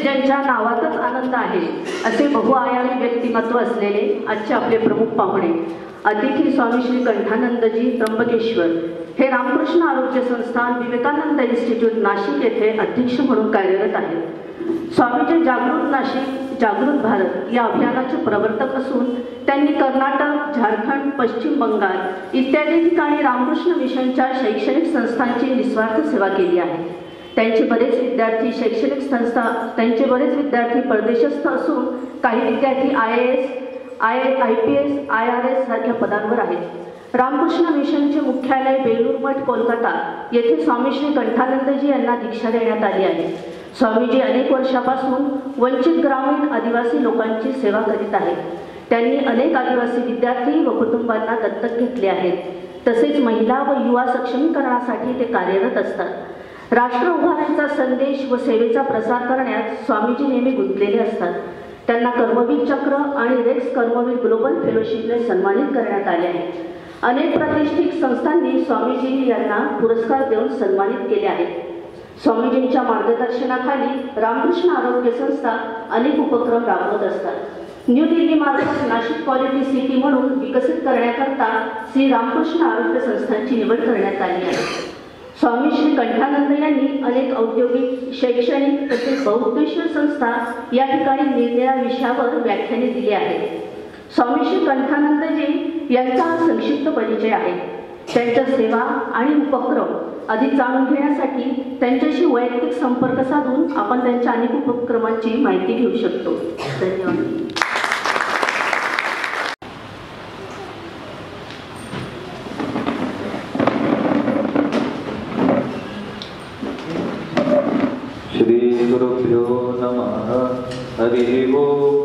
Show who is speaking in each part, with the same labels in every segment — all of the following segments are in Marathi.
Speaker 1: ज्यांच्या नावातच आनंद आहे असे बहुआयामी व्यक्तिमत्व असलेले आजचे आपले प्रमुख पाहुणे अतिथी स्वामी श्री कंठानंदजी त्र्यंबकेश्वर हे रामकृष्ण आरोग्य संस्थान विवेकानंद इन्स्टिट्यूट नाशिक येथे अध्यक्ष म्हणून कार्यरत आहेत। स्वामीजी जागृत नाशिक जागृत भारत या अभियानाचे प्रवर्तक असून त्यांनी कर्नाटक, झारखंड, पश्चिम बंगाल इत्यादी ठिकाणी रामकृष्ण मिशनच्या शैक्षणिक संस्थांची निस्वार्थ सेवा केली आहे। त्यांचे बरेच विद्यार्थी परदेशस्थ असून काही विद्यार्थी IAS, IPS, IRS सारख्या पदांवर आहेत। रामकृष्ण मिशनचे मुख्यालय बेलूर मठ कोलकाता येथे स्वामी श्री कंठानंदजी यांना दीक्षा देण्यात आली आहे। स्वामीजी अनेक वर्षापासून वंचित ग्रामीण आदिवासी लोकांची सेवा करीत आहेत। त्यांनी अनेक आदिवासी विद्यार्थी व कुटुंबांना दत्तक घेतले आहेत। तसेच महिला व युवा सक्षमीकरणासाठी ते कार्यरत असतात। राष्ट्र उभारणीचा संदेश व सेवेचा प्रसार करण्यात स्वामीजी नेहमी गुंतलेले असतात। त्यांना कर्मवीर चक्र आणि रेक्स कर्मवीर ग्लोबल फेलोशिपने सन्मानित करण्यात आले आहे। अनेक प्रतिष्ठित संस्थांनी स्वामीजी यांना पुरस्कार देऊन सन्मानित केले आहे। स्वामीजींच्या मार्गदर्शनाखाली रामकृष्ण आरोग्य संस्था अनेक उपक्रम राबवत असतात। न्यू दिल्ली मार्फत नाशिक क्वालिटी सिटी म्हणून विकसित करण्याकरता श्री रामकृष्ण आरोग्य संस्थांची निवड करण्यात आली आहे। स्वामी श्री कंठानंद यांनी अनेक औद्योगिक, शैक्षणिक तसेच बहुउद्देशीय संस्था या ठिकाणी निरनिराळ्या विषयावर व्याख्याने दिली आहेत। स्वामी श्री कंठानंदजी यांचा हा संक्षिप्त परिचय आहे। त्यांच्या सेवा आणि उपक्रम अधिक जाणून घेण्यासाठी त्यांच्याशी वैयक्तिक संपर्क साधून आपण त्यांच्या अनेक उपक्रमांची माहिती घेऊ शकतो। धन्यवाद।
Speaker 2: श्री गुरुभ्यो नमः। हरि ओम।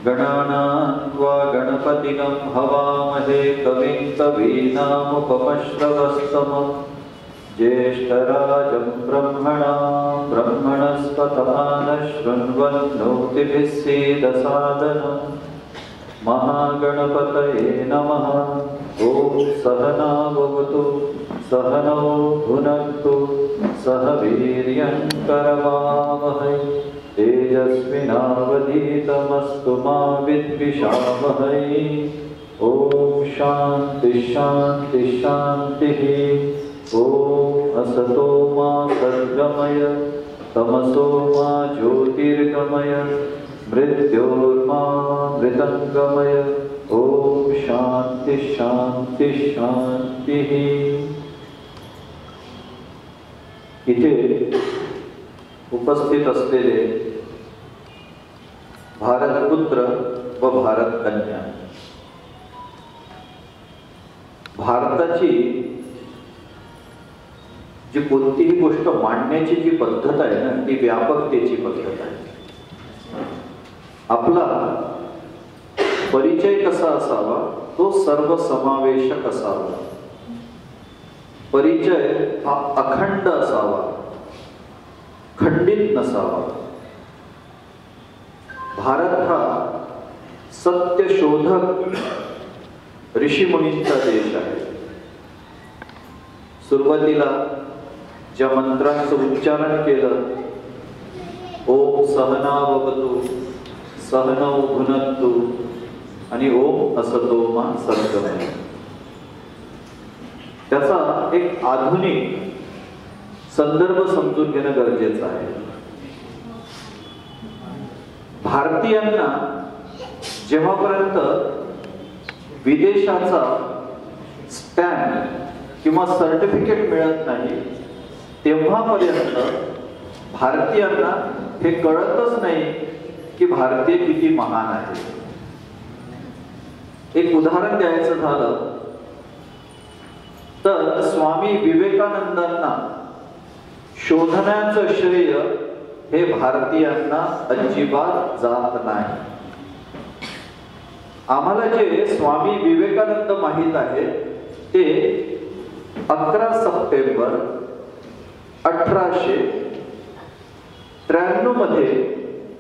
Speaker 2: गणानान्वा गणपतिं हवामहे कविं कवीनामुपमश्रवस्तमं ज्येष्ठराजं ब्रह्मणस्पतः शृण्वन्नोतिभिः सीदसादनं महागणपतये नमः। ॐ सहना भवतु सहनौ भुनक्तु सह वीर्यं करवावहै तेजस्विनावधीतमस्तु मा विद्विषावहै। ॐ शान्ति शान्ति शान्तिः। ॐ असतो मा सद्गमय तमसो मा ज्योतिर्गमय मृत्योर्मा मृतङ्गमय। ॐ शान्ति शान्ति शान्तिः। इथे उपस्थित असलेले भारतपुत्र व भारत कन्या, भारताची जी कोणतीही गोष्ट मांडण्याची जी पद्धत आहे ना, ती व्यापकतेची पद्धत आहे। आपला परिचय कसा असावा, तो सर्वसमावेशक असावा। परिचय हा अखंड असावा, खंडित नसावा। भारत हा सत्यशोधक ऋषीमुनींचा देश आहे। सुरुवातीला ज्या मंत्रांचं उच्चारण केलं, ओम सहनावतु सहनौ भुनक्तु आणि ओम असतो मा सद्गमय, त्याचा एक आधुनिक संदर्भ समजून घेणं गरजेचं आहे। भारतीयांना जेव्हापर्यंत विदेशाचा स्टॅम्प किंवा सर्टिफिकेट मिळत नाही, तेव्हापर्यंत भारतीयांना हे कळतच नाही की भारतीय किती महान आहे। एक उदाहरण द्यायचं झालं तर स्वामी विवेकानंदांना शोधण्याचं श्रेय हे भारतीयांना अजिबात जात नाही। आम्हाला जे स्वामी विवेकानंद माहित आहे ते 11 सप्टेंबर 1893 मध्ये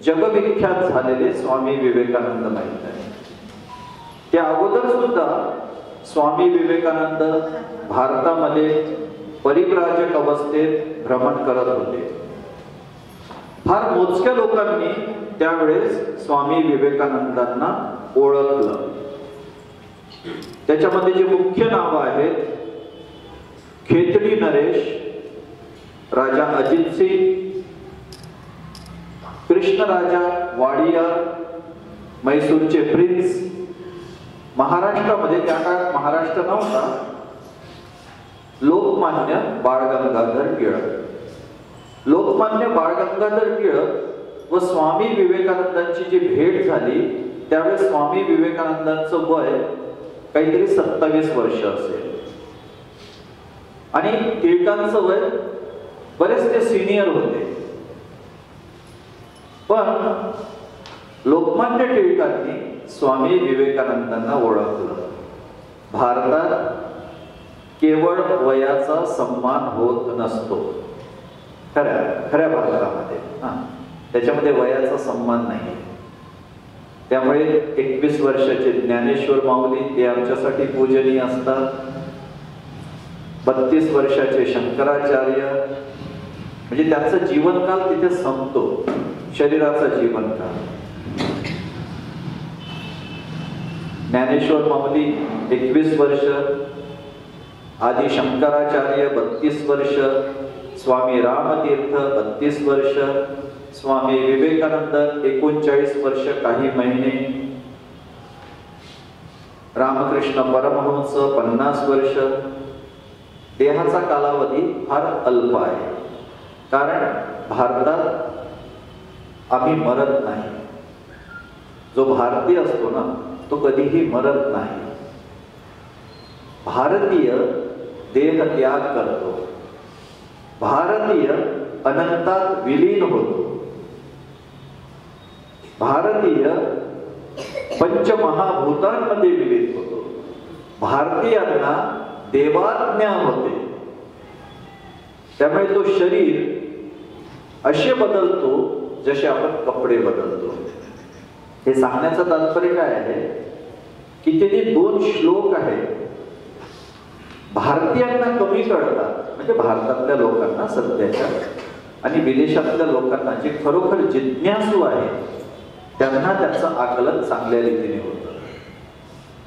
Speaker 2: जगविख्यात झालेले स्वामी विवेकानंद माहित आहे। त्या अगोदर सुद्धा स्वामी विवेकानंद भारतामध्ये परिव्राजक अवस्थेत भ्रमण करत होते। फार मोजक्या लोकांनी त्यावेळेस स्वामी विवेकानंदांना ओळखलं. त्याच्यामध्ये जे मुख्य नाव आहेत, खेतडी नरेश, राजा अजित सिंग, कृष्णराजा वाडियार, मैसूरचे प्रिन्स, महाराष्ट्रामध्ये त्या काळात महाराष्ट्र नव्हता, लोकमान्य बाळ गंगाधर टिळक. लोकमान्य बाळ गंगाधर टिळक व स्वामी विवेकानंदांची जी भेट झाली त्यावेळेस स्वामी विवेकानंदांचं वय काहीतरी 27 वर्ष असेल आणि टिळकांचं वय बरेच ते सिनियर होते. पण लोकमान्य टिळकांनी स्वामी विवेकानंदांना ओळखलं. भारतात केवळ वयाचा सन्मान होत नसतो, खऱ्या भारतामध्ये त्याच्यामध्ये वयाचा सन्मान नाही. त्यामुळे 21 वर्षाचे ज्ञानेश्वर माऊली ते आमच्यासाठी पूजनीय असतात. 32 वर्षाचे शंकराचार्य, म्हणजे त्यांचा जीवनकाल तिथे संपतो, शरीराचा जीवनकाल. ज्ञानेश्वर माऊली 21 वर्ष, आदि शंकराचार्य 32 वर्ष, स्वामी रामतीर्थ 32 वर्ष, स्वामी विवेकानंद 39 वर्ष काही महिने, रामकृष्ण परमहंस 50 वर्ष. देहाचा कालावधी फार अल्प आहे, कारण भारतात आम्ही मरत नाही. जो भारतीय असतो ना तो कधीही मरत नाही. भारतीय देह त्याग करतो, भारतीय अनंतात विलीन होतो, भारतीय पंचमहाभूतांमध्ये विलीन होतो, भारतीयांना देवाज्ञा होते. त्यामुळे तो शरीर असे बदलतो जसे आपण कपडे बदलतो. हे सांगण्याचं तात्पर्य काय आहे की ते 2 श्लोक आहेत. भारतीयांना कमी कळतात, म्हणजे भारतातल्या लोकांना सध्याच्या आणि विदेशातल्या लोकांना जे खरोखर जिज्ञासू आहेत त्यांना त्याचं आकलन चांगल्या रीतीने होतं,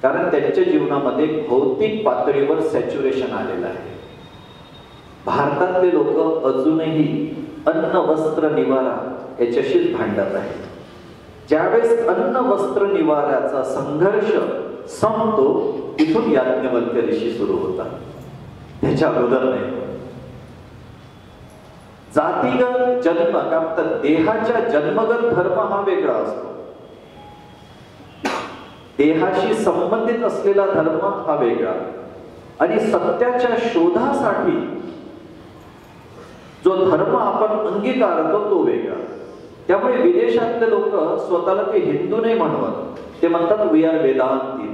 Speaker 2: कारण त्यांच्या जीवनामध्ये भौतिक पातळीवर सॅच्युरेशन आलेलं आहे. भारतातले लोक अजूनही अन्न वस्त्र निवारा याच्याशीच भांडत आहेत. ज्यावेळेस अन्न वस्त्र निवाऱ्याचा संघर्ष संपतो तिथून याज्ञवल्क्य ऋषी सुरू होतात, त्याच्या अगोदर नाही. जातीगत जन्म काय म्हणतात, देहाच्या जन्मगत धर्म हा वेगळा असतो, देहाशी संबंधित असलेला धर्म हा वेगळा, आणि सत्याच्या शोधासाठी जो धर्म आपण अंगीकारतो तो वेगळा. त्यामुळे विदेशातले लोक स्वतःला ते हिंदू नाही म्हणवत, ते म्हणतात वी आर वेदांती,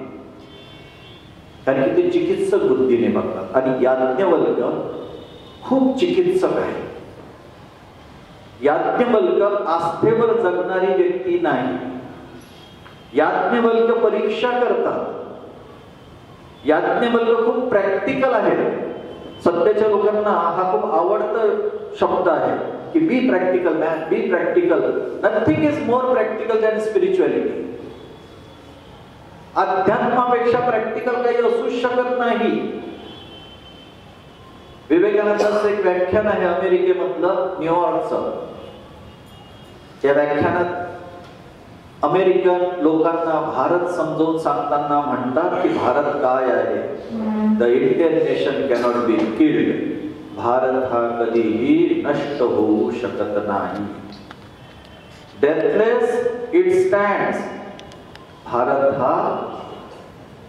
Speaker 2: कारण की ते चिकित्सक बुद्धीने बघतात. आणि याज्ञवल्क्य खूप चिकित्सक आहे. याज्ञवल्क्य आस्थेवर जगणारी व्यक्ती नाही. याज्ञवल्क्य परीक्षा करतात. याज्ञवल्क्य खूप प्रॅक्टिकल आहे. सध्याच्या लोकांना हा खूप आवडता शब्द आहे की be practical man, be practical. Nothing is more practical than spirituality. अध्यात्मापेक्षा प्रॅक्टिकल काही असू शकत नाही. विवेकानंदांचं एक व्याख्यान आहे अमेरिकेमधलं, न्यूयॉर्कचं. त्या व्याख्यानात अमेरिकन लोकांना भारत समजावून सांगताना म्हणतात की भारत काय आहे. The Indian nation cannot be killed. Bharat हा कधीही नष्ट होऊ शकत नाही. Deathless it stands. भारत हा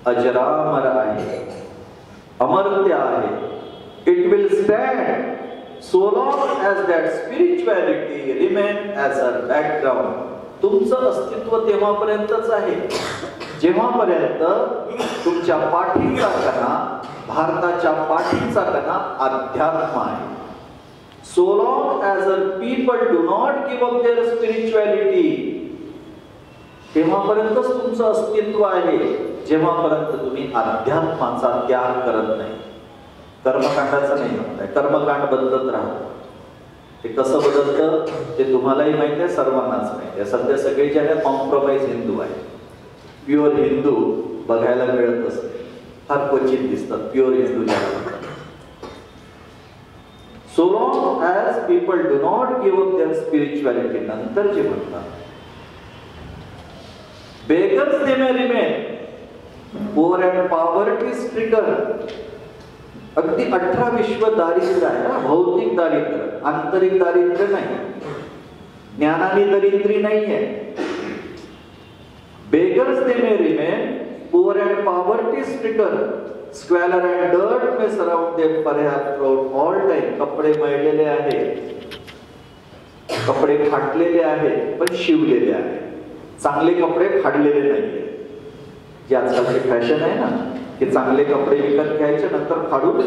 Speaker 2: अजरामर आहे, अमर्त्य आहे. It will stand so long as that spirituality remain as a background. तुमचं अस्तित्व तेव्हापर्यंतच आहे जेव्हापर्यंत तुमच्या पाठीचा कणा, भारताच्या पाठीचा कणा अध्यात्म आहे. So long as the people do not give up their spirituality, तेव्हापर्यंतच तुमचं अस्तित्व आहे जेव्हापर्यंत तुम्ही अध्यात्माचा त्याग करत नाही. कर्मकांडाचा नाही म्हणताय, कर्मकांड बदलत राहतो. ते कसं बदलतं ते तुम्हालाही माहिती आहे, सर्वांनाच माहिती आहे. सध्या सगळे जे आहे कॉम्प्रोमाइज हिंदू आहे. प्युअर हिंदू बघायला मिळतच नाही, फार क्वचित दिसतात प्युअर हिंदू ज्याला म्हणतात. So long as people do not give up their spirituality, नंतर जे म्हणतात beggars they may remain, poor and poverty stricken. अगदी 18 विश्व दारिद्र्य आहे, भौतिक दारिद्र्य, आंतरिक दारिद्र्य नाही, ज्ञानाने दरिद्री नाही आहे. beggars they may remain, poor and poverty stricken, squalor and dirt may surround them perhaps throughout all time. कपडे मळलेले आहेत, कपडे फाटलेले आहेत पण शिवलेले आहेत. चांगले कपडे फाडलेले नाहीये, जे आजकालची फॅशन आहे ना, की चांगले कपडे विकत घ्यायचे नंतर फाडून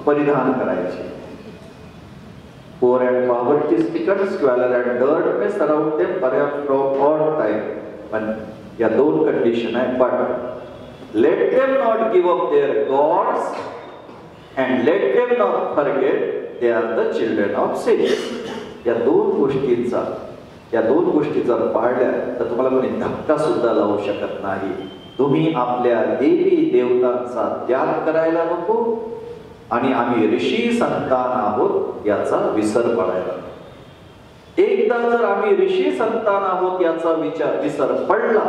Speaker 2: परिधान करायचे. poor and poverty stricken, squalor and dirt may surround them perhaps throughout all time. पण या दोन कंडिशन आहे. पण let them not give up their gods and let them not forget they are the children of sin. या दोन गोष्टी जर पाळल्या तर तुम्हाला कोणी धक्का सुद्धा लावू शकत नाही. तुम्ही आपल्या देवी देवतांचा त्याग करायला नको आणि आम्ही ऋषी संतान आहोत याचा विसर पडायला नको. एकदा जर आम्ही ऋषी संतान आहोत याचा विसर पडला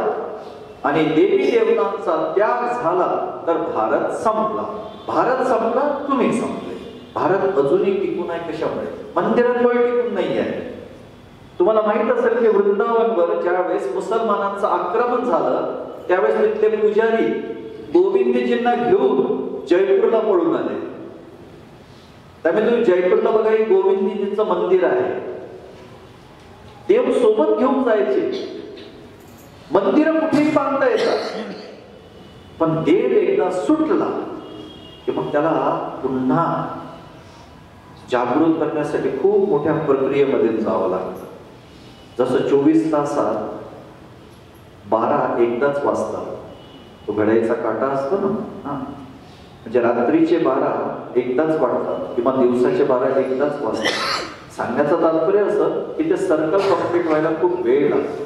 Speaker 2: आणि देवी देवतांचा त्याग झाला तर भारत संपला. भारत संपला, तुम्ही संपले. भारत अजूनही टिकून आहे कशामुळे? मंदिरांमुळे टिकून नाही आहे. तुम्हाला माहित असेल की वृंदावनवर ज्या वेळेस मुसलमानांचं आक्रमण झालं त्यावेळेस तिथले पुजारी गोविंदजींना घेऊन जयपूरला पळून आले. त्यामुळे तुम्ही जयपूरला बघा, गोविंदजींचं मंदिर आहे. देव सोबत घेऊन जायचे. मंदिर कुठेही बांधता येतात, पण देव एकदा सुटला की मग त्याला पुन्हा जागृत करण्यासाठी खूप मोठ्या प्रक्रियेमध्ये जावं लागतं. जसं 24 तासात 12 एकदाच वाजतात. तो घड्याळीचा काटा असतो ना, म्हणजे रात्रीचे 12 एकदाच वाजतात किंवा दिवसाचे 12 एकदाच वाजतात. सांगण्याचं तात्पर्य असं की ते सर्कल कम्प्लीट व्हायला खूप वेळ लागतो.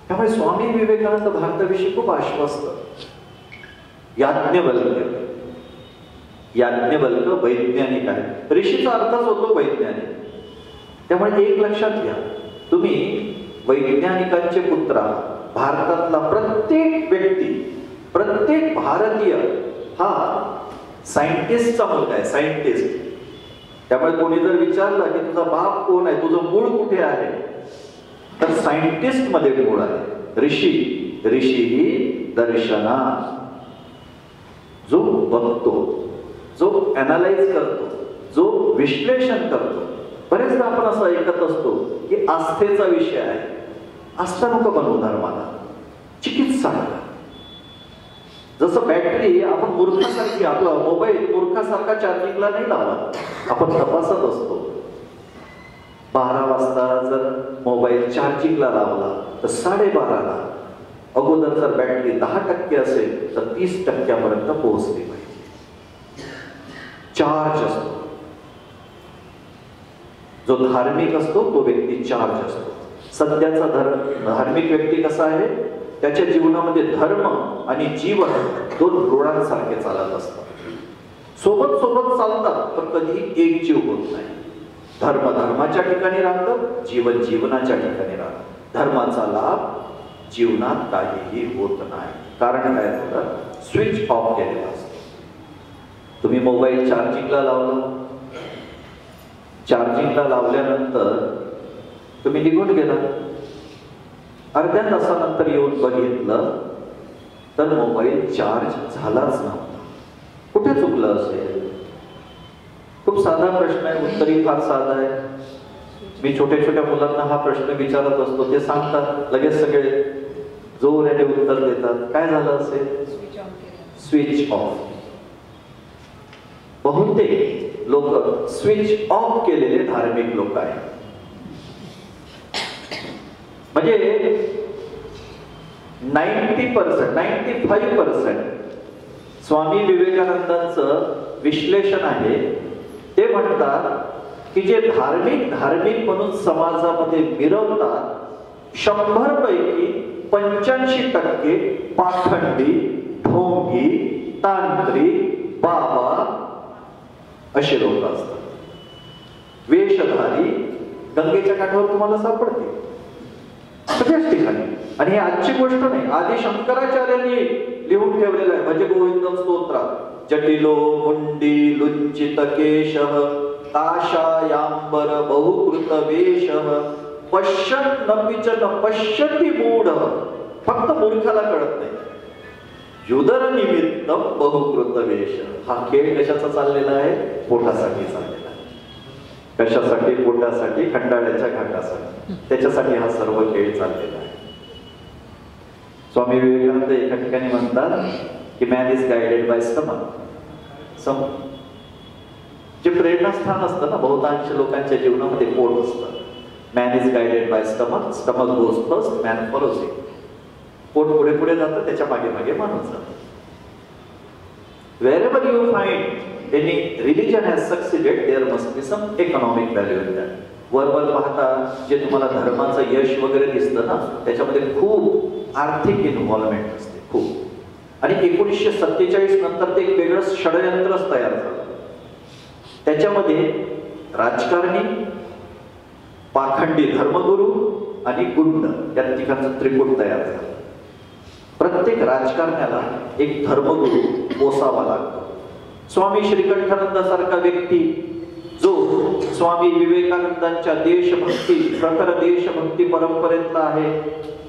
Speaker 2: त्यामुळे स्वामी विवेकानंद भारताविषयी खूप आश्वस्त. याज्ञवल्क्य वैज्ञानिक आहे. ऋषीचा अर्थच होतो वैज्ञानिक. त्यामुळे एक लक्षात घ्या, तुम्ही वैज्ञानिकांचे पुत्र आहात. भारतातला प्रत्येक व्यक्ती, प्रत्येक भारतीय हा सायंटिस्टचा मुलगा आहे, सायंटिस्ट. त्यामुळे कोणी जर विचारलं की तुझा बाप कोण आहे, तुझं मूळ कुठे आहे, तर सायंटिस्ट मध्ये मूळ आहे. ऋषी ही दर्शना, जो बघतो, जो अनालाइज करतो, जो विश्लेषण करतो. बरेचदा आपण असं ऐकत असतो की आस्थेचा विषय आहे. आस्था नको बनवू धर्माला, चिकित्सा. जसं बॅटरी आपण मूर्खासारखी, आपला मोबाईल मूर्खासारखा चार्जिंगला नाही लावत, आपण तपासत असतो. 12 वाजता जर मोबाईल चार्जिंगला लावला तर 12:30ला अगोदर जर बॅटरी 10% असेल तर 30% पोहोचली पाहिजे. चार्ज असतो. जो धार्मिक असतो तो व्यक्ती चार्ज असतो. सध्याचा धार्मिक व्यक्ती कसा आहे, त्याच्या जीवनामध्ये धर्म आणि जीवन दोन रोडांसारखे चालत असतात. सोबत सोबत चालतात पण कधीही एक जीव होत नाही. धर्म धर्माच्या ठिकाणी राहतं, जीवन जीवनाच्या ठिकाणी राहतं. धर्माचा लाभ जीवनात काहीही होत नाही. कारण काय होतं, स्विच ऑफ केलेला असतो. तुम्ही मोबाईल चार्जिंगला लावला, चार्जिंगला लावल्यानंतर तुम्ही निघून गेला. अर्ध्या तासानंतर येऊन बघितलं तर मोबाईल चार्ज झालाच नव्हता. कुठे चुकलं असेल? खूप साधा प्रश्न आहे, उत्तरही फार साधा आहे. मी छोट्या छोट्या मुलांना हा प्रश्न विचारत असतो, ते सांगतात, लगेच सगळे जोराने उत्तर देतात. काय झालं असेल? Switch off. बहुतेक लोक स्विच ऑफ केलेले धार्मिक लोक आहेत. म्हणजे 90%, 95% स्वामी विवेकानंदांचं विश्लेषण आहे. ते म्हणतात की जे धार्मिक म्हणून समाजामध्ये मिरवतात, 100 पैकी 85% पाखंडी, ढोंगी, तांत्रिक, बाबा असे लोक असतात. वेशधारी गंगेच्या काठावर तुम्हाला सापडते सगळ्याच ठिकाणी. आणि हे आजची गोष्ट नाही, आधी शंकराचार्यांनी लिहून ठेवलेलं आहे भज गोविंदम स्तोत्रात. जटिलो मुंडी लुंचित केशः काशायांबर बहुकृत वेशः पश्यन्नपि च न पश्यति मूढ. फक्त मूर्खाला कळत नाही. युदर निमित्त बहुकृत वेश. हा खेळ कशाचा चाललेला आहे? पोटासाठी चाललेला आहे. कशासाठी? पोटासाठी, खंडाळ्याच्या घाटासाठी. त्याच्यासाठी हा सर्व खेळ चाललेला आहे. स्वामी विवेकानंद एका ठिकाणी म्हणतात की man is guided by stomach. जे प्रेरणास्थान असतं ना बहुतांश लोकांच्या जीवनामध्ये पोट असतं. Man is guided by stomach, stomach goes first, man follows it. पोट पुढे पुढे जातं, त्याच्या मागे मागे माणूस जातो. Wherever you find any religion has succeeded, there must be some economic value in that. वर पाहता जे तुम्हाला धर्माचं यश वगैरे दिसतं ना, त्याच्यामध्ये खूप आर्थिक इन्व्हॉल्वमेंट असते, खूप. आणि 1947 नंतर ते एक वेगळं षडयंत्रच तयार झालं. त्याच्यामध्ये राजकारणी, पाखंडी धर्मगुरू आणि गुंड या ठिकाणचं त्रिकूट तयार झालं. प्रत्येक राजकारण्याला एक धर्मगुरू पोसावा लागतो. स्वामी श्रीकंठानंदासारखा व्यक्ती जो स्वामी विवेकानंदांच्या प्रखर देशभक्ती परंपरेतला आहे,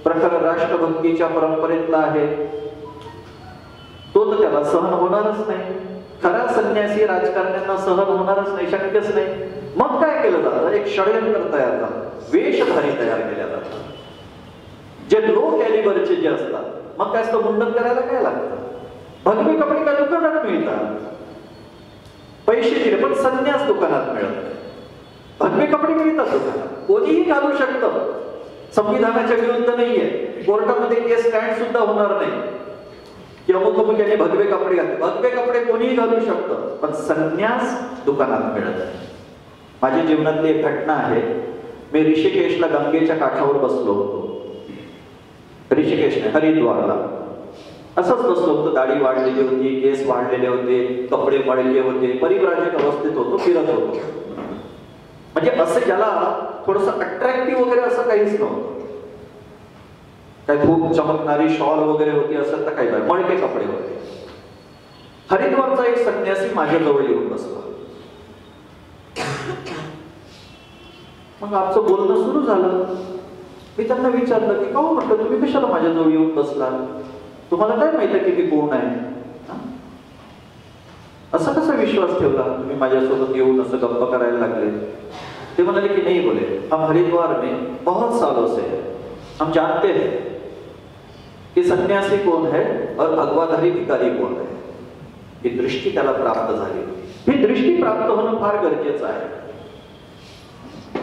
Speaker 2: प्रखर राष्ट्रभक्तीच्या परंपरेतला आहे, तो तर त्याला सहन होणारच नाही. खरा संन्यासी राजकारण्यांना सहन होणारच नाही, शक्यच नाही. मग काय केलं जातं? एक षडयंत्र तयार झालं, वेशधारी तयार केल्या जातात, जे लो कॅलिबरचे जे असतात. मग काय असतं? मुंडन करायला काय लागतं? भगवे कपडे काय दुकानात मिळतात, पैसे दिले, पण संन्यास दुकानात मिळत नाही. भगवे कपडे मिळतात दुकानात, कोणीही घालू शकतं. संविधानाच्या विरुद्ध नाहीये, कोर्टामध्ये केस स्टँड सुद्धा होणार नाही की अमुक यांनी भगवे कपडे घातले. भगवे कपडे कोणीही घालू शकतं, पण संन्यास दुकानात मिळत नाही. माझ्या जीवनातली एक घटना आहे. मी ऋषिकेशला गंगेच्या काठावर बसलो होतो. ऋषिकेश हरिद्वारला असंच बसलो होतो. दाढी वाढलेली होती, केस वाढलेले होते, कपडे मळले होते, परिव्राजक अवस्थेत होतो, फिरत होतो. म्हणजे असं ज्याला थोडस अट्रॅक्टिव्ह वगैरे असं काहीच नव्हतं. काही खूप चमकणारी शॉल वगैरे होती असं तर काही नाही, मळके कपडे होते. हरिद्वारचा एक संन्यासी माझ्या जवळ येऊन बसला. मग आमचं बोलणं सुरू झालं. मी त्यांना विचारलं की काहो म्हटलं तुम्ही कशाला माझ्याजवळ येऊन बसला? तुम्हाला काय माहिती की मी कोण आहे? असा कसा विश्वास ठेवला तुम्ही माझ्यासोबत येऊन असं गप्पा करायला लागले? ते म्हणाले की नहीं बोले, हम हरिद्वार में बहुत सालों से हम जानते हैं कि सन्यासी कौन है और भगवाधारी भिकारी कौन है. ही दृष्टी त्याला प्राप्त झाली. ही दृष्टी प्राप्त होणं फार गरजेचं आहे.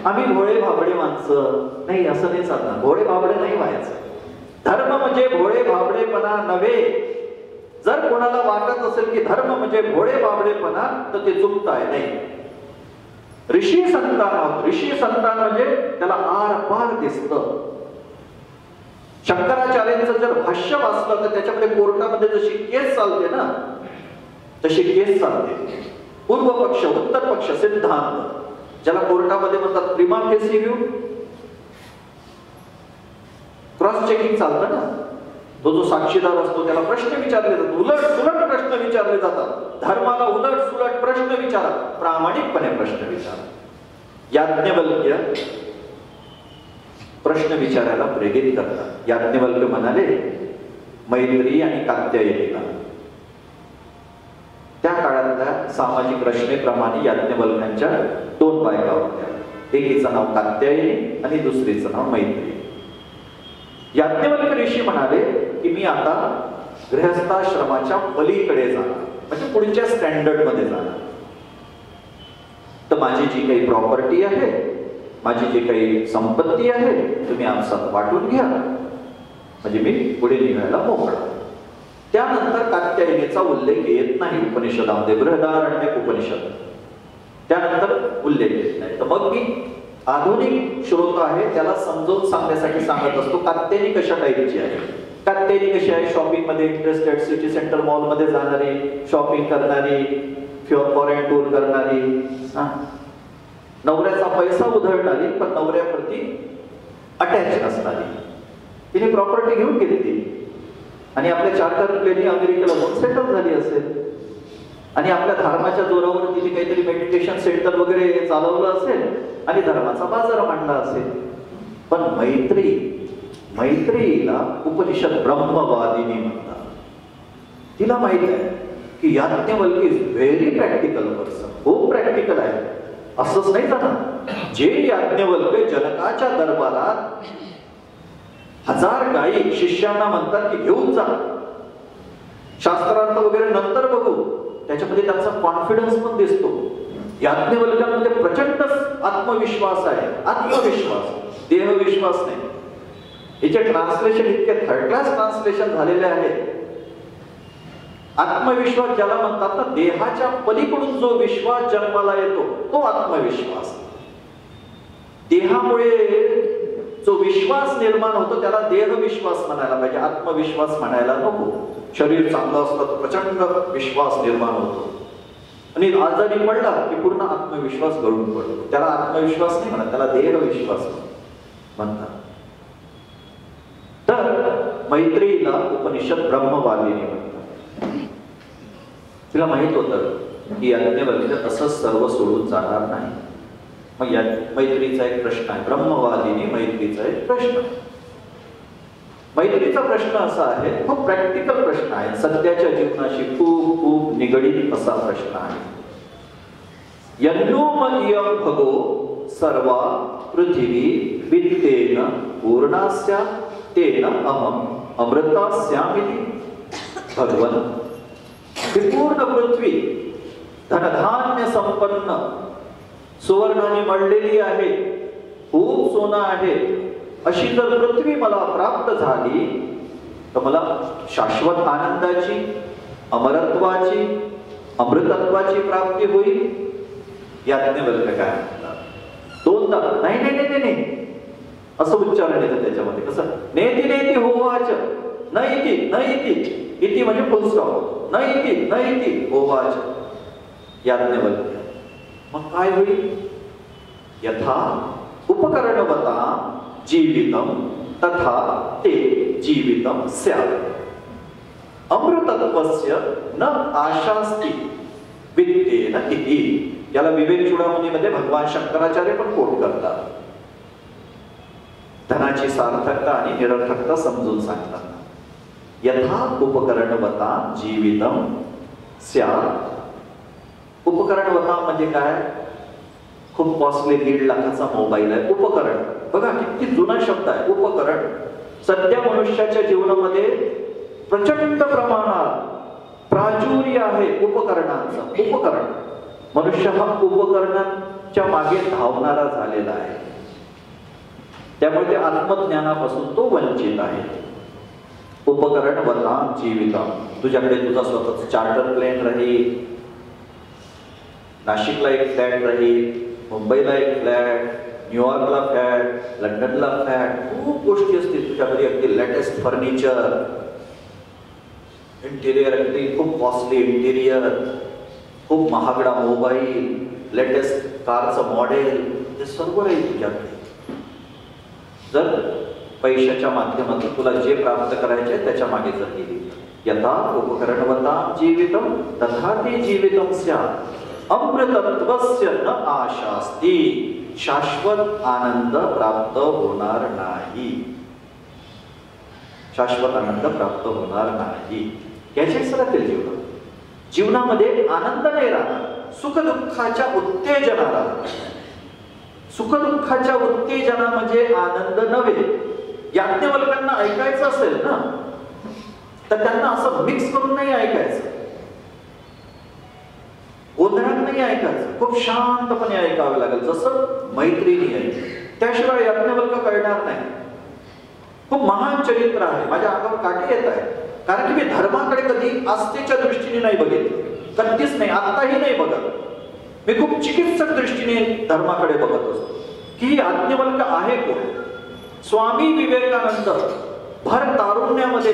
Speaker 2: आम्ही भोळे भाबडे माणसं नाही, असं नाही चालणार. भोळे भाबडे नाही व्हायचं. धर्म म्हणजे भोळे भाबडेपणा नव्हे. जर कोणाला वाटत असेल की धर्म म्हणजे भोळे बाबडेपणा, तर ते चुकत आहे. नाही, ऋषी संतान, ऋषी संतान म्हणजे त्याला आर पार दिसतं. शंकराचार्यांचं जर भाष्य वाचलं तर त्याच्यामध्ये कोर्टामध्ये जशी केस चालते ना, तशी केस चालते. पूर्व पक्ष, उत्तर पक्ष, सिद्धांत, ज्याला कोर्टामध्ये म्हणतात प्रिमा फेसी व्ह्यू, क्रॉस चेकिंग चालतं ना. तो जो साक्षीदार असतो त्याला प्रश्न विचारले जातात, उलट सुलट प्रश्न विचारले जातात. धर्माला उलट सुलट प्रश्न विचारा, प्रामाणिकपणे प्रश्न विचारा. याज्ञवल्क्य प्रश्न विचारायला प्रेरित करतात. याज्ञवल्क्य म्हणाले मैत्री आणि कात्यायनीला. त्या काळातल्या सामाजिक रचनेप्रमाणे याज्ञवल्क्यांच्या 2 बायका होत्या. एकीचं नाव कात्यायनी आणि दुसरीचं नाव मैत्री. याज्ञवल्क्य ऋषी म्हणाले की मी आता गृहस्थाश्रमाच्या पलीकडे जाणार, म्हणजे पुढच्या स्टँडर्ड मध्ये जाणार. तर माझी जी काही प्रॉपर्टी आहे, माझी जी काही संपत्ती आहे, तुम्ही आमच्यात वाटून घ्या, म्हणजे मी पुढे निघायला मोकळा. त्यानंतर कात्यायनीचा उल्लेख येत नाही उपनिषदामध्ये, बृहदारण्यक उपनिषद. त्यानंतर उल्लेख येत नाही. तर मग मी आधुनिक श्रोता आहे त्याला समजावून सांगण्यासाठी सांगत असतो कात्यायनी कशा टाईपची आहे. कात्यायनी कशी आहे, शॉपिंग मध्ये इंटरेस्टेड, सिटी सेंटर मॉल मध्ये जाणारी, शॉपिंग करणारी, फॉरेन टूर करणारी, नवऱ्याचा पैसा उधळणारी पण नवऱ्याप्रती अटॅच असणारी. तिने प्रॉपर्टी घेऊन घेतली आणि आपल्या चार्टर प्लेननी अमेरिकेला जाऊन सेटल झाली असेल आणि आपल्या धर्माच्या जोरावर तिने काहीतरी मेडिटेशन सेंटर वगैरे चालवलं असेल आणि धर्माचा बाजार मांडला असेल. पण मैत्रीला उपनिषद ब्रह्मवादिनी म्हणतात. तिला माहित आहे की Yajnavalkya is very practical person, खूप प्रॅक्टिकल आहे. असंच नाही जाणार. जे याज्ञवल्क्य जनकाच्या दरबारात 1000 गायी शिष्यांना म्हणतात की घेऊन जा, शास्त्रार्थ वगैरे नंतर बघू, त्याच्यामध्ये त्यांचा कॉन्फिडन्स पण दिसतो. याज्ञवल्क्यांमध्ये प्रचंड आत्मविश्वास आहे. आत्मविश्वास, देहविश्वास नाही. याचे ट्रान्सलेशन इतके थर्ड क्लास ट्रान्सलेशन झालेले आहे. आत्मविश्वास ज्याला म्हणतात ना, देहाच्या पलीकडून जो विश्वास जन्माला येतो तो आत्मविश्वास. देहामुळे जो विश्वास निर्माण होतो त्याला देहविश्वास म्हणायला पाहिजे, आत्मविश्वास म्हणायला नको. शरीर चांगलं असतं तर प्रचंड विश्वास निर्माण होतो आणि आजारी पडला की पूर्ण आत्मविश्वास गळून पडतो. त्याला आत्मविश्वास नाही म्हणत, त्याला देहविश्वास म्हणतात. तर मैत्रीला उपनिषद ब्रह्मवादिनी म्हणतात. तिला माहित होतं की याज्ञवल्क्य असंच सर्व सोडून जाणार नाही. मग या मैत्रीचा एक प्रश्न आहे, ब्रह्मवादिनी मैत्रीचा एक प्रश्न. मैत्रीचा प्रश्न असा आहे, खूप प्रॅक्टिकल प्रश्न आहे, सध्याच्या जीवनाशी खूप खूप निगडीत असा प्रश्न आहे. यन्नोमयं भगो सर्वा पृथिवी वित्तेन पूर्णास्या तेन अहम अमृतास्यामिति. भगवन, ही पूर्ण पृथ्वी धनधान्य संपन्न सुवर्णाने मळलेली आहे, खूप सोनं आहे, अशी जर पृथ्वी मला प्राप्त झाली तर मला शाश्वत आनंदाची, अमरत्वाची, अमृतत्वाची प्राप्ती होईल. याज्ञवल्क्य काय म्हणतात, दोनदा नाही नाही नाही नाही असं उच्चारण येतं त्याच्यामध्ये. कसं, नेती नेती होवाच, न इति न इति, इति म्हणजे फुल स्टॉप, न इति न इति होवाच. याज्ञवल्क्य, मग काय होईल? यथा उपकरणवता जीवितम तथा ते जीवितम स्यात् अमृतत्वस्य न आशास्ति वित्तेन इति. याला विवेक चूडामणीमध्ये भगवान शंकराचार्य पण कोट करतात. धनाची सार्थकता आणि निरर्थकता समजून सांगतात. यथा उपकरणवता जीवितम स्यात्. उपकरणवता म्हणजे काय? खूप कॉस्टली 1.5 लाखाचा मोबाईल आहे. उपकरण बघा किती जुना शब्द आहे, उपकरण. सध्या मनुष्याच्या जीवनामध्ये प्रचंड प्रमाणात प्राचुर्य आहे उपकरणांचं. उपकरण, मनुष्य हा उपकरणांच्या मागे धावणारा झालेला आहे. त्यामुळे ते आत्मज्ञानापासून तो वंचित आहे. उपकरण वता जीवितम. तुझ्याकडे तुझा स्वतःचा चार्टर प्लेन राहील, नाशिकला एक फ्लॅट राहील, मुंबईला एक फ्लॅट, न्यूयॉर्कला फ्लॅट, लंडनला फ्लॅट, खूप गोष्टी असतील तुझ्याकडे. अगदी लेटेस्ट फर्निचर, इंटिरियर अगदी खूप कॉस्टली इंटिरियर, खूप महागडा मोबाईल, लेटेस्ट कारचं मॉडेल, हे सर्व राहील तुझ्याकडे. जर पैशाच्या माध्यमातून तुला जे प्राप्त करायचे त्याच्या मागे जर गेली. यथा उपकरणवता जीवितम तथा ते जीवितम स्यात् अमृतत्वस्य न आशास्ति. शाश्वत आनंद प्राप्त होणार नाही. शाश्वत आनंद प्राप्त होणार नाही. याचे राहतील जीवन. जीवनामध्ये आनंद नाही राहणार, सुख दुःखाच्या उत्तेजना राहणार. सुख दुःखाच्या उत्तेजना म्हणजे आनंद नव्हे. याज्ञवल्क्यांना ऐकायचं असेल ना तर त्यांना असं मिक्स करून नाही ऐकायचं, गोंधळात नाही ऐकायचं, खूप शांतपणे ऐकावे लागेल, जसं मैत्रिणी आहे. त्याशिवाय याज्ञवल्क्य कळणार नाही. खूप महान चरित्र आहे, माझ्या अंगावर काठी येत आहे, कारण की मी धर्माकडे कधी आस्थेच्या दृष्टीने नाही बघितलं, कधीच नाही, आत्ताही नाही बघत. मी खूप चिकित्सक दृष्टीने धर्माकडे बघत असतो की ही याज्ञवल्क्य आहे कोण. स्वामी विवेकानंद भर तारुण्यामध्ये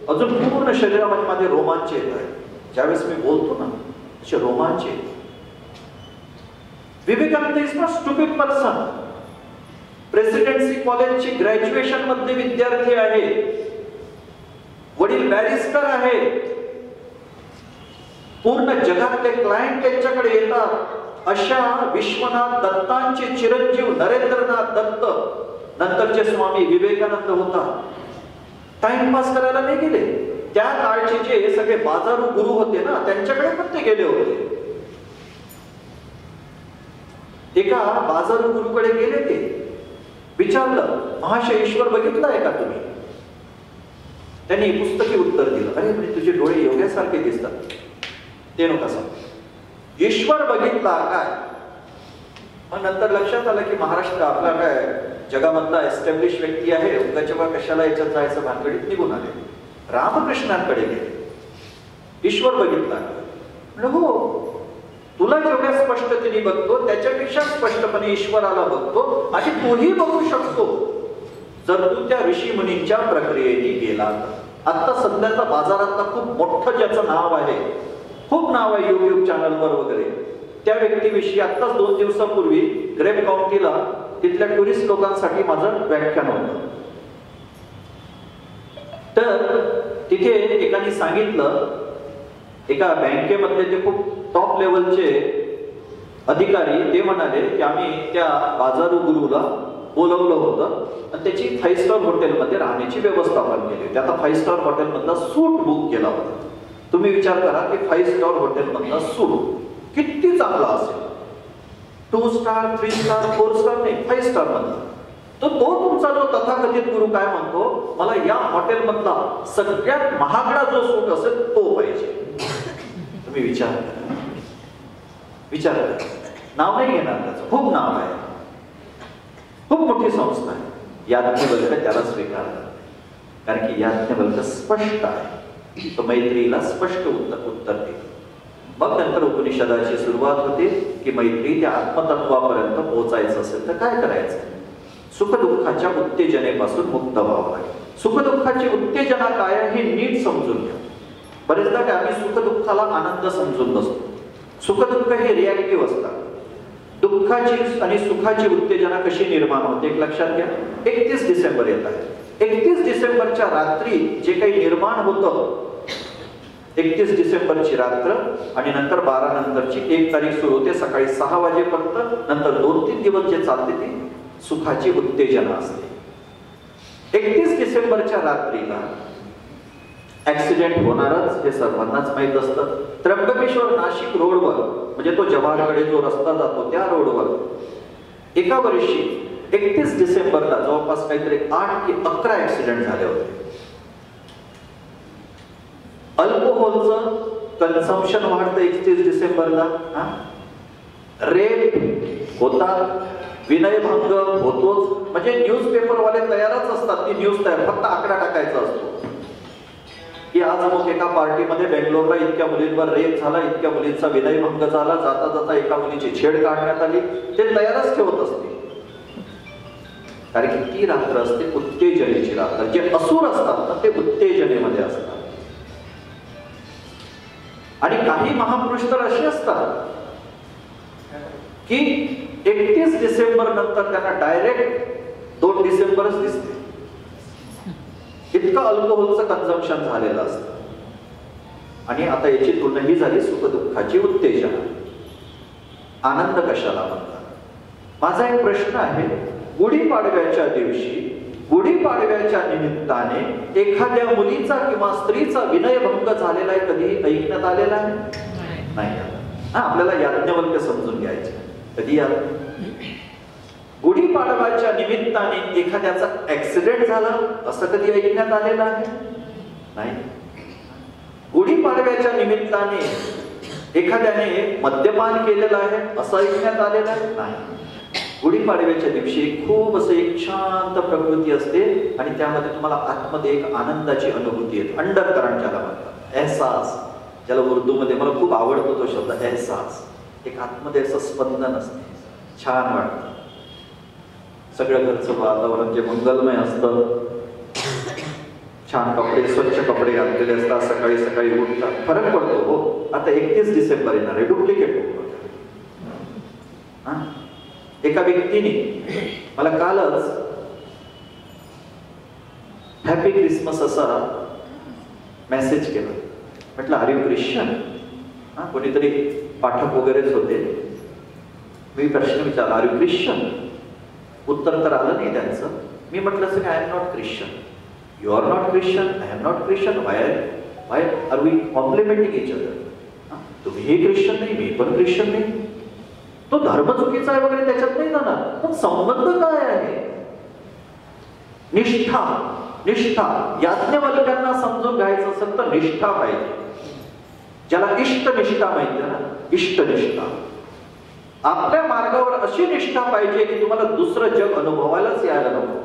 Speaker 2: अजून पूर्ण शरीरामध्ये माझे रोमांच येत आहे. ज्यावेळेस मी बोलतो ना असे रोमांच येत. Vivekananda is not stupid person. Presidency कॉलेजची ग्रॅज्युएशन मध्ये विद्यार्थी आहे. वडील बॅरिस्टर आहे. पूर्ण जगातले क्लायंट त्यांच्याकडे येतात. अशा विश्वनाथ दत्तांचे चिरंजीव नरेंद्रनाथ दत्त नंतरचे स्वामी विवेकानंद होता. टाइमपास करायला नाही गेले. त्या काळचे जे सगळे बाजारू गुरु होते ना त्यांच्याकडे पण ते गेले होते. एका बाजारू गुरुकडे गेले ते. विचारलं महाशय ईश्वर बघितलाय का तुम्ही. त्यांनी पुस्तकी उत्तर दिलं. अरे म्हणजे तुझे डोळे योग्यासारखे दिसतात. ते नका सांग. ईश्वर बघितला काय. मग नंतर लक्षात आलं की महाराष्ट्र आपला काय जगामधला एस्टॅब्लिश व्यक्ती आहे. उगाच्या कशाला याच्यात जायचं भानगडीत निघून आले. रामकृष्णांकडे गेले. ईश्वर बघितला. म्हणजे हो तुला जेवढ्या स्पष्टतेने बघतो त्याच्यापेक्षा स्पष्टपणे ईश्वराला बघतो आणि तोही बघू शकतो जर तू त्या ऋषी मुनींच्या प्रक्रियेने गेला. आता सध्याचा बाजारातला खूप मोठं ज्याचं नाव आहे, खूप नाव आहे युट्यूब चॅनलवर वगैरे, त्या व्यक्तीविषयी आत्ताच 2 दिवसापूर्वी ग्रेप काउंटीला तिथल्या टुरिस्ट लोकांसाठी माझं व्याख्यान होतं. तर तिथे एकाने सांगितलं एका बँकेमधले ते खूप टॉप लेवलचे अधिकारी ते म्हणाले की आम्ही त्या बाजारू गुरुला बोलवलं होतं आणि त्याची 5 स्टार हॉटेलमध्ये राहण्याची व्यवस्था पण केली होती. आता 5 स्टार हॉटेलमधला सूट बुक केला होता. तुम्ही विचार करा की 5 स्टार हॉटेलमधला सूट किती चांगला असेल. 2 स्टार 3 स्टार 4 स्टार नाही 5 स्टार मधला. तो तुमचा जो तथाकथित गुरु काय म्हणतो, मला या हॉटेलमधला सगळ्यात महागडा जो सूट असेल तो पाहिजे. तुम्ही विचार करा. विचार करा. नाव नाही घेणार त्याचं, खूप नाव आहे, खूप मोठी संस्था आहे. याज्ञवल्क्य त्याला स्वीकारतात कारण की याज्ञवल्क्य स्पष्ट आहे. तो मैत्रीला स्पष्ट उत्तर देतो. मग नंतर उपनिषदाची सुरुवात होते की मैत्री त्या आत्मतत्वापर्यंत पोहोचायचं असेल तर काय करायचं. सुखदुःखाच्या उत्तेजनेपासून मुक्त व्हावं लागेल. सुखदुःखाची उत्तेजना काय आहे हे नीट समजून घ्या. बरेचदा काय आम्ही सुखदुःखाला आनंद समजून बसतो. सुखदुःख हे रिॲक्टिव्ह असतात. दुःखाची आणि सुखाची उत्तेजना कशी निर्माण होते एक लक्षात घ्या. 31 डिसेंबर येत आहे. 31 डिसेंबरच्या रात्री जे काही निर्माण होतं, 31 डिसेंबरची रात्र आणि नंतर 12 नंतरची 1 तारीख सुरू होते सकाळी 6 वाजेपर्यंत. नंतर 2-3 दिवस जे चालते ती सुखाची उत्तेजना असते. 31 डिसेंबरच्या रात्रीला ऍक्सिडेंट होणारच हे सर्वांनाच माहित असतं. त्र्यंबकेश्वर नाशिक रोडवर म्हणजे तो जव्हारकडे जो रस्ता जातो त्या रोडवर एका वर्षी 31 डिसेंबरला जवळपास काहीतरी 8 की 11 ऍक्सिडेंट झाले होते. अल्कोहोलचं कन्झम्पशन वाढतं 31 डिसेंबरला. रेप होतात, विनयभंग होतोच. म्हणजे न्यूजपेपरवाले तयारच असतात ती न्यूज तयार, फक्त आकडा टाकायचा असतो की आज मग एका पार्टीमध्ये बेंगलोरला इतक्या मुलींवर रेप झाला, इतक्या मुलींचा विनयभंग झाला, जाता जाता एका मुलीची छेड काढण्यात आली. ते तयारच ठेवत असते कारण की ती रात्र असते उत्तेजनेची रात्र. जे असुर असतात ना ते उत्तेजनेमध्ये असतात. आणि काही महापुरुष तर असे असतात की 31 डिसेंबर नंतर त्यांना डायरेक्ट 2 डिसेंबरच दिसते. इतकं अल्कोहोलचं कन्झम्पशन झालेलं असतं. आणि आता याची तुलना ही झाली सुखदुःखाची उत्तेजना. आनंद कशाला म्हणतात. माझा एक प्रश्न आहे. गुढीपाडव्याच्या दिवशी गुढीपाडव्याच्या निमित्ताने एखाद्या मुलीचा किंवा स्त्रीचा विनयभंग झालेला आहे कधीही ऐकण्यात आलेला आहे नाही. आपल्याला याज्ञवल्क्य समजून घ्यायचे. कधी गुढीपाडव्याच्या निमित्ताने एखाद्याचा ऍक्सिडेंट झाला असं कधी ऐकण्यात आलेलं आहे नाही. गुढीपाडव्याच्या निमित्ताने एखाद्याने मद्यपान केलेलं आहे असं ऐकण्यात आलेलं आहे नाही. गुढीपाडव्याच्या दिवशी खूप असं एक शांत प्रकृती असते आणि त्यामध्ये तुम्हाला आतमध्ये एक आनंदाची अनुभूती येते. अंडर करंट ज्याला म्हणतात, एहसास, ज्याला उर्दूमध्ये मला खूप आवडतो तो शब्द एहसास. एक आतमध्ये असं स्पंदन असतं, छान वाटतं. सगळं घरचं वातावरण जे मंगलमय असतं, छान कपडे, स्वच्छ कपडे घातलेले असतात, सकाळी सकाळी उठतात, फरक पडतो. हो, आता 31 डिसेंबर येणार आहे, डुप्लिकेट. एका व्यक्तीने मला कालच हॅपी क्रिसमस असा मेसेज केला. म्हटलं आर यू ख्रिश्चन? कोणीतरी पाठक वगैरेच होते. मी प्रश्न विचारला, आर यू ख्रिश्चन? उत्तर तर आलं नाही त्यांचं. मी म्हटलं असं, I am not Christian. You are not Christian, I am not Christian. Why are we complimenting each other? तुम्हीही ख्रिश्चन नाही, मी पण ख्रिश्चन नाही. तो धर्म चुकीचा आहे वगैरे त्याच्यात नाही जाणार, पण संबंध काय आहे? निष्ठा, निष्ठा. याज्ञवल्क्यांना समजून घ्यायचं असेल तर निष्ठा पाहिजे. ज्याला इष्टनिष्ठा माहिती ना, इष्टनिष्ठा. आपल्या मार्गावर अशी निष्ठा पाहिजे की तुम्हाला दुसरं जग अनुभवायलाच यायला नको.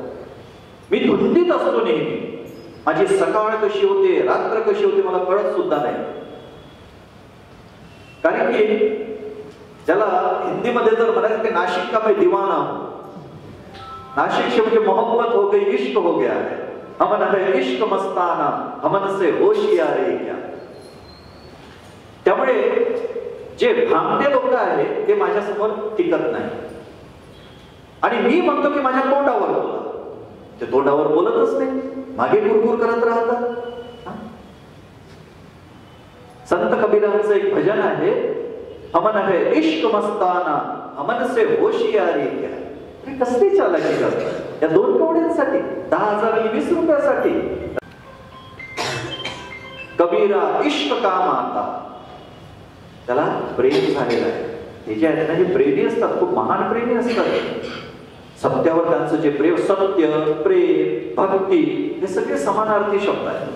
Speaker 2: मी धुंदीत असतो नेहमी, माझी सकाळ कशी होते, रात्र कशी होते मला कळत सुद्धा नाही. कारण की ज्याला हिंदीमध्ये जर म्हणायचं की नाशिक का मैं दीवाना हूं, नाशिक से मुझे मोहब्बत हो गई, इश्क हो गया है, हमन है इश्क मस्ताना, हमन से होशियारी क्या. त्यामुळे जे भामटे लोक आहेत ते माझ्यासमोर टिकत नाही. आणि मी म्हणतो की माझ्या तोंडावर बोला, ते तोंडावर बोलतच नाही, मागे गुरगुर करत राहतात. संत कबीरांचं एक भजन आहे, हमन है इश्क मस्ताना, हमन से होशियारी क्या. कसली चालाकी करतात या दोन कवड्यांसाठी, 10,000 आणि 20 रुपयासाठी. कबीरा इश्क का माता, त्याला प्रेम झालेलं आहे. हे जे आहेत ना, हे प्रेमी असतात, खूप महान प्रेमी असतात. सत्यावर त्यांचं जे प्रेम, सत्य, प्रेम, भक्ती हे सगळे समानार्थी शब्द आहेत.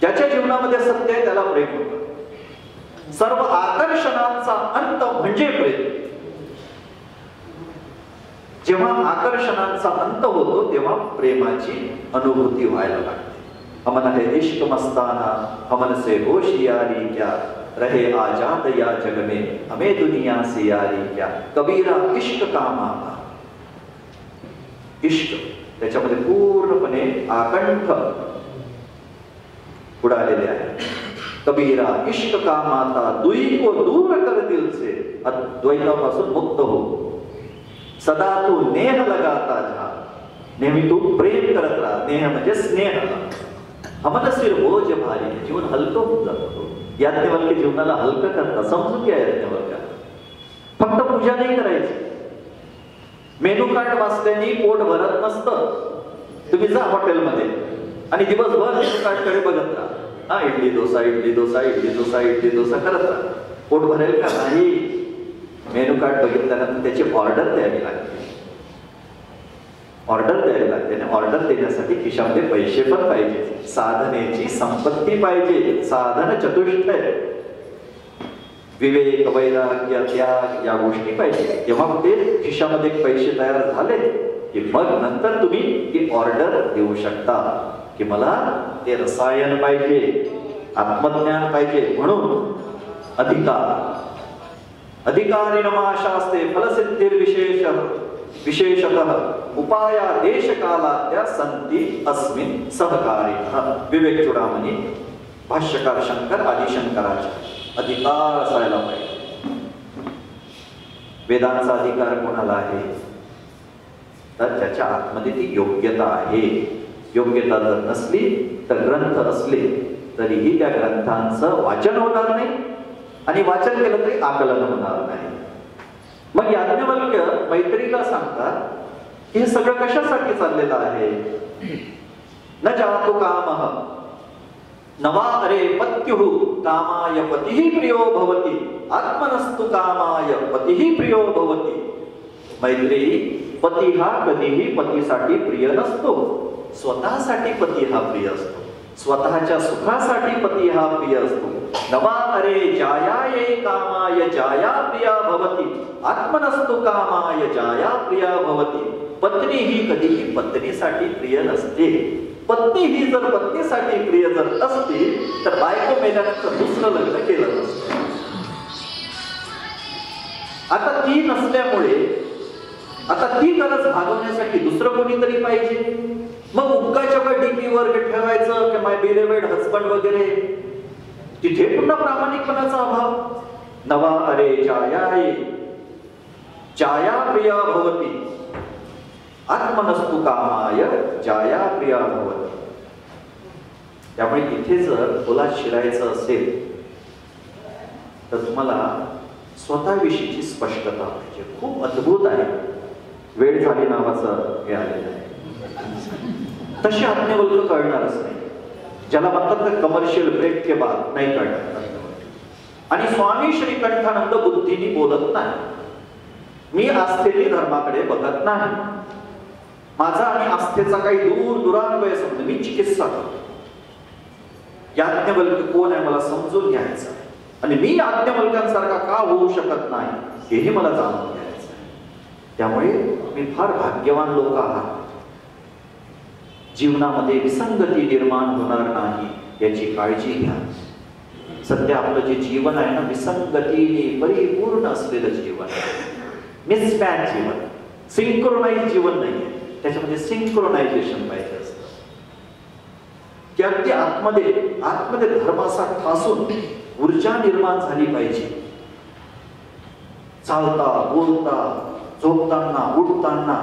Speaker 2: ज्याच्या जीवनामध्ये सत्य आहे त्याला प्रेम होतं. सर्व आकर्षणांचा अंत म्हणजे प्रेम. जेव्हा आकर्षणांचा अंत होतो तेव्हा प्रेमाची अनुभूती व्हायला लागते. हमन है इश्क मस्ताना, हमन से होशियारी क्या, रहे आजाद या जग में, हमें दुनिया से यारी क्या. कबीरा इश्क का माता. इश्क त्याच्यामध्ये पूर्णपणे आकंठ उडालेले आहे. कबीरा इश्क का माता, दुई को दूर कर दिल से, अद्वैतापासून मुक्त हो. सदा तू नेह लगाता जा, नेहमी तू प्रेम करत राहा. नेह म्हणजे स्नेह. हमन सिर बोझ भारी, जीवन हलकं होऊन जातो. याज्ञवल्क्य जीवनाला हलकं करतात. समजून घ्या याज्ञवल्क्य. फक्त पूजा नाही करायची. मेनू कार्ड वाचल्याने पोट भरत नसतं. तुम्ही जा हॉटेलमध्ये आणि दिवसभर मेनू कार्ड कडे बघत राहा. इडली डोसा, इडली डोसा, इडली डोसा, इडली डोसा करत राहा. पोट भरेल का? नाही. मेनू कार्ड बघितल्यानंतर त्याची ऑर्डर द्यावी लागते. ऑर्डर द्यावी लागते आणि ऑर्डर देण्यासाठी खिशामध्ये पैसे पण पाहिजे. साधनेची संपत्ती पाहिजे. साधन चतुष्टय, विवेक, वैराग्य, त्याग या गोष्टी पाहिजे. तेव्हा ते खिशामध्ये पैसे तयार झाले की मग नंतर तुम्ही ती ऑर्डर देऊ शकता की मला ते रसायन पाहिजे, आत्मज्ञान पाहिजे. म्हणून अधिकारिणमा शास्त्रे फलसिद्धिर्विशेष विशेषतः उपाया देश कालाद्या संती अस्मिन् सहकारिणः. विवेक चूडामणी, भाष्यकार शंकर, आदिशंकराचे. अधिकार असायला पाहिजे. वेदांचा अधिकार कोणाला आहे? तर ज्याच्या आतमध्ये ती योग्यता आहे. योग्यता जर नसली तर ग्रंथ असले तरीही त्या ग्रंथांचं वाचन होणार नाही आणि वाचन केलं तरी आकलन होणार नाही. मग याज्ञवल्क्य मैत्रीला सांगतात की हे सगळं कशासाठी चाललेलं आहे? न जातु कामः नवा अरे पत्युः कामाय पतिः प्रियो भवति, आत्मनस्तु कामाय पतिः प्रियो भवति. मैत्री, पती हा कधीही पतीसाठी प्रिय नसतो. स्वतःसाठी पती हा प्रिय असतो. स्वतःच्या सुखासाठी पती हा प्रिय असतो. नवा अरे जायाये कामाय जाया प्रिया भवति, आत्मनस्तु कामाय जाया प्रिया भवति. पत्नी ही कधीही पत्नीसाठी प्रिय नसते. पत्नी ही जर पत्नीसाठी प्रिय जर असती तर बायको मेल्यानंतर दुसरं लग्न केलं नसतं. आता ती नसल्यामुळे आता ती गरज भागवण्यासाठी दुसरं कोणीतरी पाहिजे. मग उगाच्या डीपीवर ठेवायचं की माय बिलेवेड हजबंड वगैरे, तिथे पुन्हा प्रामाणिकपणाचा अभाव. नवा अरे छायाये छाया प्रिया भवती आत्मनस्तु कामाय छाया प्रिया भवती. त्यामुळे इथे जर खोलात शिरायचं असेल तर तुम्हाला स्वतःविषयीची स्पष्टता पाहिजे. खूप अद्भुत आहे. वेळ झाली नावाचं हे आलेलं आहे. तशी आज्ञवल्क कळणारच नाही. ज्याला म्हणतात कमर्शियल ब्रेक के बाद नाही कळणार. आणि स्वामी श्रीकंठानंद बुद्धीनी बोलत नाही. मी आस्थेची धर्माकडे बघत नाही. माझा आणि आस्थेचा काही दूर दुरान्वय समज. मी चिकित्सा करतो. याज्ञवल्क कोण आहे मला समजून घ्यायचं, आणि मी याज्ञवल्कांसारखा का होऊ शकत नाही हेही मला जाणून घ्यायचं. त्यामुळे मी फार भाग्यवान लोक आहात. जीवनामध्ये विसंगती निर्माण होणार नाही याची काळजी घ्या. सध्या आपलं जे जीवन आहे ना, विसंगतीने परिपूर्ण असलेलं जीवन आहे. मिसमॅच जीवन, सिंक्रोनाइज जीवन नाहीये. त्याच्यामध्ये सिंक्रोनायझेशन पाहिजे असतं की अगदी आतमध्ये धर्माचा ठासून ऊर्जा निर्माण झाली पाहिजे. चालता बोलता झोपताना उठताना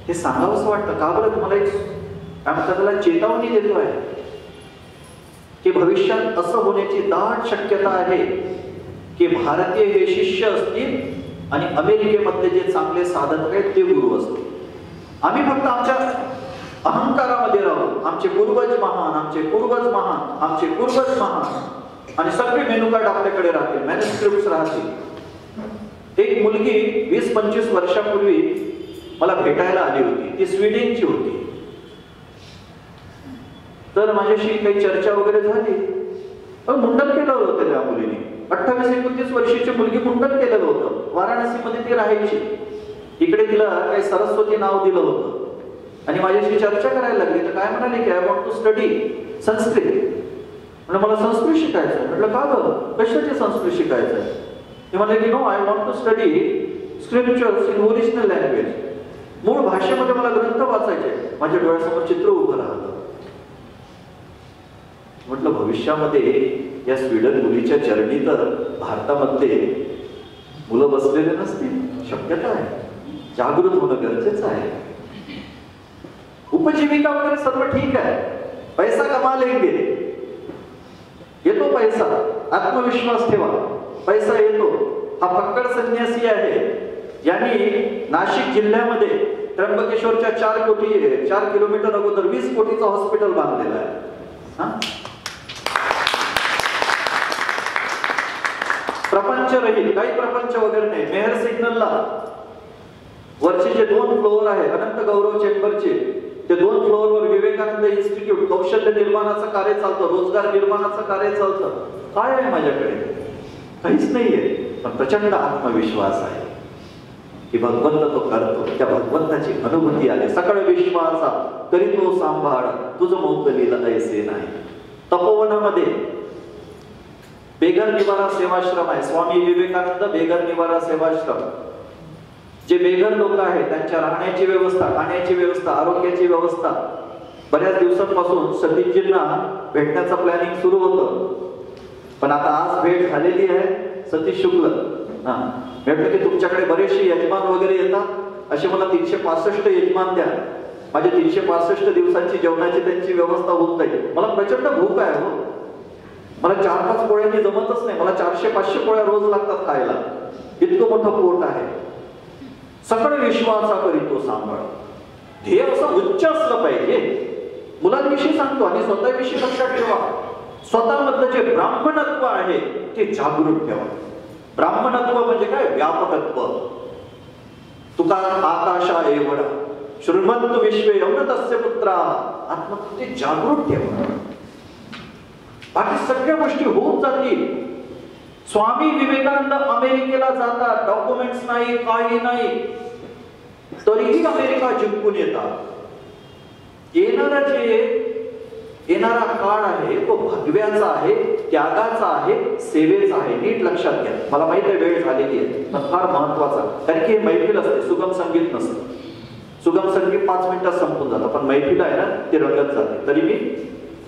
Speaker 2: हे सांगावंच वाटतं. का बरं? तुम्हाला एक त्याला चेतावणी देतोय की भविष्यात असं होण्याची दाट शक्यता आहे की भारतीय हे शिष्य असतील आणि अमेरिकेमधले जे चांगले साधक आहेत ते गुरु असतील. आम्ही फक्त आमच्या अहंकारामध्ये राहू. आमचे पूर्वज महान, आमचे पूर्वज महान, आमचे पूर्वज महान, आणि सगळे मेनू कार्ड आपल्याकडे राहतील, मॅन्युस्क्रिप्ट्स राहतील. एक मुलगी 20-25 वर्षापूर्वी मला भेटायला आली होती. ती स्वीडनची होती. तर माझ्याशी काही चर्चा वगैरे झाली. मुंडन केलं होतं त्या मुलीने. 28-29 वर्षाची मुलगी मुंडन केलेलं होतं. वाराणसीमध्ये ती राहायची. इकडे तिला काही सरस्वती नाव दिलं होतं. आणि माझ्याशी चर्चा करायला लागली. तर काय म्हणाली की I want to study Sanskrit. म्हणजे मला संस्कृत शिकायचं. म्हटलं का गं, कशाचे संस्कृत शिकायचं? ते म्हणाले की no, I want to study scriptures in original language. मूळ भाषेमध्ये मला ग्रंथ वाचायचे. माझ्या डोळ्यासमोर चित्र उभं राहतं. म्हटलं भविष्यामध्ये या स्वीडन मुलीच्या चरणी तर भारतामध्ये मुलं बसलेले नसतील. शक्यता आहे. जागृत होणं गरजेचं आहे. उपजीविका वगैरे सर्व ठीक आहे. पैसा कमा लेंगे, येतो पैसा. आत्मविश्वास ठेवा, पैसा येतो. हा फक्कड संन्यासी आहे. यांनी नाशिक जिल्ह्यामध्ये त्र्यंबकेश्वरच्या 4 किलोमीटर अगोदर 20 कोटीचं हॉस्पिटल बांधलेलं आहे. प्रपंच राहील, काही प्रपंच वगैरे नाही. मेहर सिग्नलला वरचे जे 2 फ्लोअर आहे अनंत गौरव चेंबरचे, ते 2 फ्लोअरवर विवेकानंद इन्स्टिट्यूट कौशल्य निर्माणाचं कार्य चालतं, रोजगार निर्माणाचं कार्य चालतं. काय आहे माझ्याकडे? काहीच नाहीये. पण प्रचंड आत्मविश्वास आहे की भगवंत तो करतो. त्या भगवंताची अनुभूती आली. सकळ विश्वासा करीतो सांभाळ, तुझं मोकलीला ऐसे नाही. तपोवनामध्ये बेघर निवारा सेवाश्रम आहे. स्वामी विवेकानंद बेघर निवारा सेवाश्रम. जे बेघर लोक आहेत त्यांच्या राहण्याची व्यवस्था, खाण्याची व्यवस्था, आरोग्याची व्यवस्था. बऱ्याच दिवसांपासून सतीशजींना भेटण्याचं प्लॅनिंग सुरू होतं. पण आता आज भेट झालेली आहे. सतीश शुक्ल म्हटलं की तुमच्याकडे बरेचसे यजमान वगैरे येतात, असे मला 365 यजमान द्या. माझे 365 दिवसांची जेवणाची त्यांची व्यवस्था होत नाही. मला प्रचंड भूक आहे हो. मला 4-5 पोळ्यांनी जमतच नाही. मला 400-500 पोळ्या रोज लागतात खायला. इतकं मोठं पोट आहे. सकळ विश्वासा करीतो सांभाळ. ध्येय असं उच्च असलं पाहिजे. मुलांविषयी सांगतो आणि स्वतःविषयी लक्षात ठेवा. स्वतःमधलं जे ब्राह्मणत्व आहे ते जागृत ठेवा. ब्राह्मणत्व म्हणजे काय? व्यापकत्व. तुका आकाशा एवढा श्रीमंत विश्वे यवनतस्य पुत्रा. आत्मत्व ते जागृत ठेवा. बाकी सगळ्या गोष्टी होऊन जातील. स्वामी विवेकानंद अमेरिकेला जातात. डॉक्युमेंट्स नाही, काही नाही, तरीही अमेरिका जिंकून येतात. येणारा काळ आहे तो भगव्याचा आहे. त्यागाचा आहे, सेवेचा आहे. नीट लक्षात घ्या. मला माहित आहे वेळ झालेली आहे, पण फार महत्वाचा, कारण की हे मैफिल असते, सुगम संगीत नसतं. सुगम संगीत 5 मिनिटात संपून जातं, पण मैफिल आहे ना ती रंगत जाते. तरी मी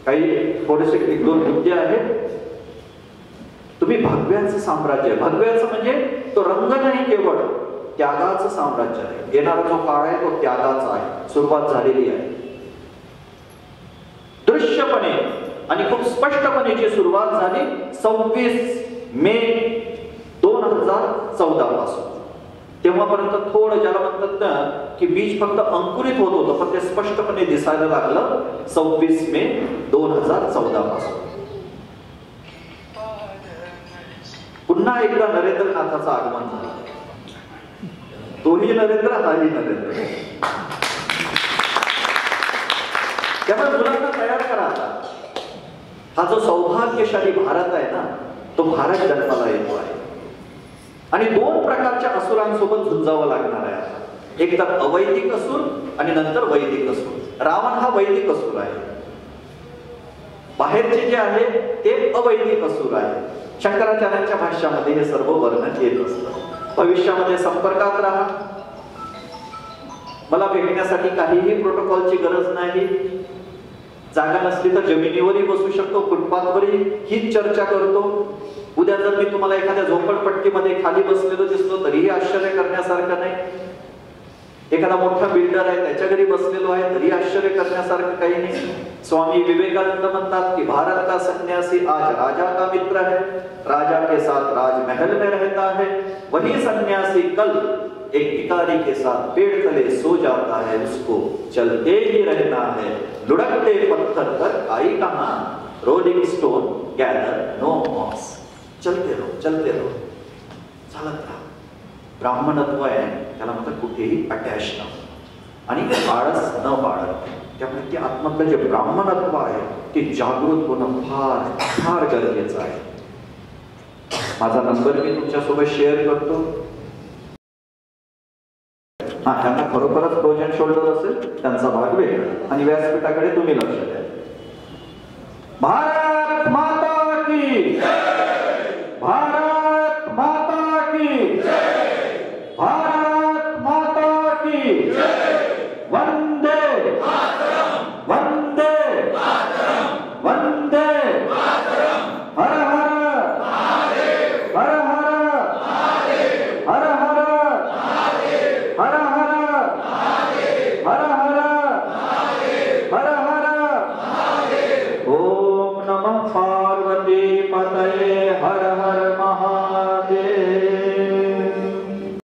Speaker 2: काही थोडेसे 1-2 मुद्दे आहेत. तुम्ही भगव्यांचं साम्राज्य, भगव्याचं म्हणजे तो रंग नाही, केवळ त्यागाचं साम्राज्य आहे. येणारा जो काळ आहे तो त्यागाचा आहे. सुरुवात झालेली आहे दृश्यपणे आणि खूप स्पष्टपणे. सुरुवात झाली 26 मे 2014 पासून. तेव्हापर्यंत थोडं ज्याला म्हणतात ना की बीज फक्त अंकुरित होत होतं, पण ते स्पष्टपणे दिसायला लागलं 26 मे 2014 पासून. पुन्हा एकदा नरेंद्रनाथाचं आगमन झालं. तोही नरेंद्र, हाही नरेंद्र. त्यामुळे मुलांना तयार करा. हा जो सौभाग्यशाली भारत आहे ना, तो भारत जन्माला येतो आहे. आणि 2 प्रकारच्या असुरांसोबत झुंजावं लागणार आहे आता. एक तर अवैदिक असुर आणि नंतर वैदिक असुर. रावण हा वैदिक असुर आहे, बाहेरचे जे आहे ते अवैदिक असुर आहे. शंकराचार्यांच्या भाष्यामध्ये हे सर्व वर्णन येत असतं. भविष्यामध्ये संपर्कात राहा. मला भेटण्यासाठी काहीही प्रोटोकॉलची गरज नाही. जागा नसली तर जमिनीवरही बसू शकतो, फुटपाथवरही हीच चर्चा करतो. उद्या जर मी तुम्हाला एखाद्या झोपडपट्टीमध्ये खाली बसलेलो दिसलो तरीही आश्चर्य करण्यासारखं नाही. एखादा मोठा बिल्डर आहे त्याच्या घरी बसलेलो आहे तरी आश्चर्य करण्यासारखं काही नाही. स्वामी विवेकानंद म्हणतात की भारत का सन्यासी आज राजा का मित्र है, राजा के साथ राजमहल में रहता है, वही सन्यासी कल एक भिखारी के साथ पेड़ तले सो जाता है, उसको चलते ही रहना है, लुढ़कते पत्थर पर काई कहां, rolling stone gather no moss. चलते रहो, चालत राहा. ब्राह्मणत्व आहे त्याला मात्र कुठेही अटॅच न आणि आळस न बाळगणे. त्यामुळे ते आत्मधलं जे ब्राह्मणत्व आहे ते जागृत होणं फार फार गरजेचं आहे. माझा नंबर मी तुमच्यासोबत शेअर करतो. त्यांना खरोखरच फ्रोजन शोल्डर असेल त्यांचा भाग वेगळा आणि व्यासपीठाकडे तुम्ही लक्ष द्या. भारत माता की जय. भारत